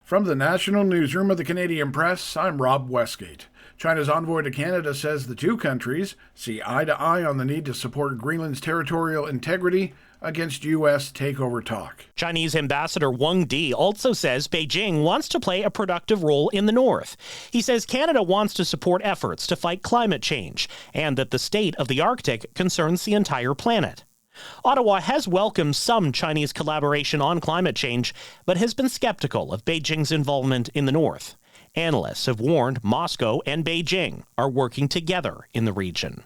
From the National Newsroom of the Canadian Press, I'm Rob Westgate. China's envoy to Canada says the two countries see eye to eye on the need to support Greenland's territorial integrity against U.S. takeover talk. Chinese Ambassador Wang Di also says Beijing wants to play a productive role in the north. He says Canada wants to support efforts to fight climate change and that the state of the Arctic concerns the entire planet. Ottawa has welcomed some Chinese collaboration on climate change, but has been skeptical of Beijing's involvement in the north. Analysts have warned Moscow and Beijing are working together in the region.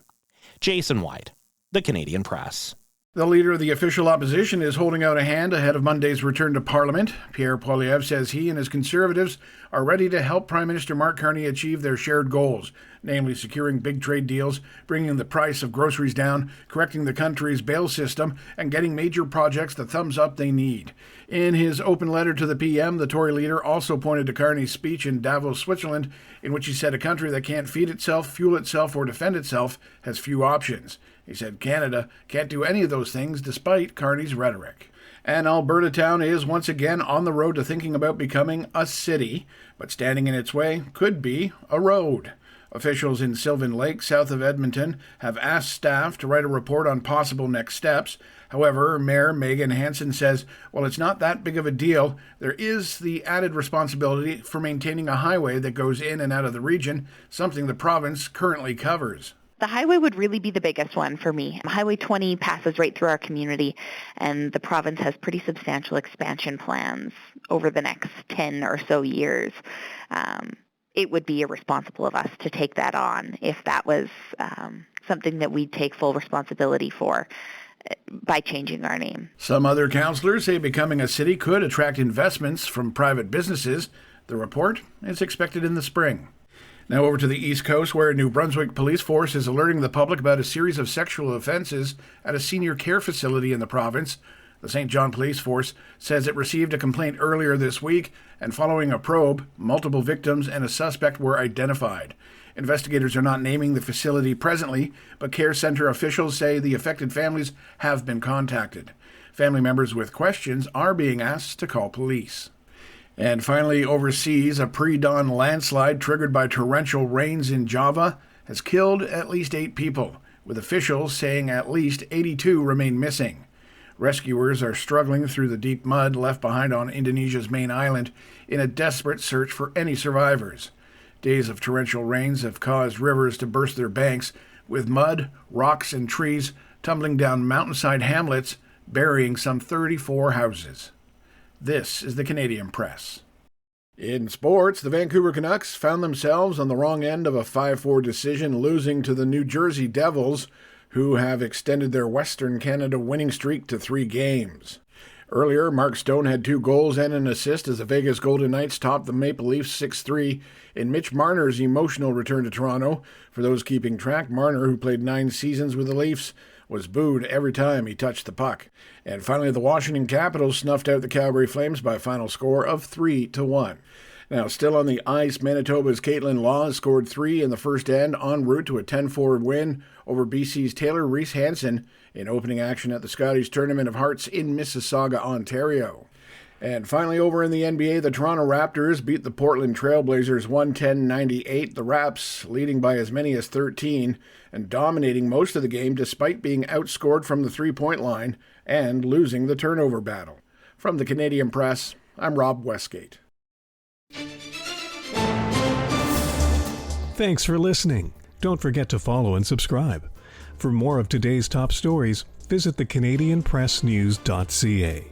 Jason White, The Canadian Press. The leader of the official opposition is holding out a hand ahead of Monday's return to Parliament. Pierre Poilievre says he and his Conservatives are ready to help Prime Minister Mark Carney achieve their shared goals, namely securing big trade deals, bringing the price of groceries down, correcting the country's bail system, and getting major projects the thumbs up they need. In his open letter to the PM, the Tory leader also pointed to Carney's speech in Davos, Switzerland, in which he said a country that can't feed itself, fuel itself, or defend itself has few options. He said Canada can't do any of those things despite Carney's rhetoric. And Alberta town is once again on the road to thinking about becoming a city, but standing in its way could be a road. Officials in Sylvan Lake, south of Edmonton, have asked staff to write a report on possible next steps. However, Mayor Megan Hansen says, while it's not that big of a deal, there is the added responsibility for maintaining a highway that goes in and out of the region, something the province currently covers. The highway would really be the biggest one for me. Highway 20 passes right through our community, and the province has pretty substantial expansion plans over the next 10 or so years. It would be irresponsible of us to take that on if that was something that we'd take full responsibility for by changing our name. Some other councillors say becoming a city could attract investments from private businesses. The report is expected in the spring. Now over to the East Coast, where a New Brunswick police force is alerting the public about a series of sexual offenses at a senior care facility in the province. The St. John Police Force says it received a complaint earlier this week, and following a probe, multiple victims and a suspect were identified. Investigators are not naming the facility presently, but care center officials say the affected families have been contacted. Family members with questions are being asked to call police. And finally, overseas, a pre-dawn landslide triggered by torrential rains in Java has killed at least 8 people, with officials saying at least 82 remain missing. Rescuers are struggling through the deep mud left behind on Indonesia's main island in a desperate search for any survivors. Days of torrential rains have caused rivers to burst their banks, with mud, rocks, and trees tumbling down mountainside hamlets, burying some 34 houses. This is the Canadian Press. In sports, the Vancouver Canucks found themselves on the wrong end of a 5-4 decision, losing to the New Jersey Devils, who have extended their Western Canada winning streak to 3 games. Earlier, Mark Stone had 2 goals and an assist as the Vegas Golden Knights topped the Maple Leafs 6-3 in Mitch Marner's emotional return to Toronto. For those keeping track, Marner, who played 9 seasons with the Leafs, was booed every time he touched the puck. And finally, the Washington Capitals snuffed out the Calgary Flames by a final score of 3-1. Now, still on the ice, Manitoba's Caitlin Law scored 3 in the first end, en route to a 10-4 win over BC's Taylor Reese Hansen in opening action at the Scotties Tournament of Hearts in Mississauga, Ontario. And finally, over in the NBA, the Toronto Raptors beat the Portland Trailblazers 110-98, the Raps leading by as many as 13 and dominating most of the game despite being outscored from the three-point line and losing the turnover battle. From the Canadian Press, I'm Rob Westgate. Thanks for listening. Don't forget to follow and subscribe. For more of today's top stories, visit thecanadianpressnews.ca.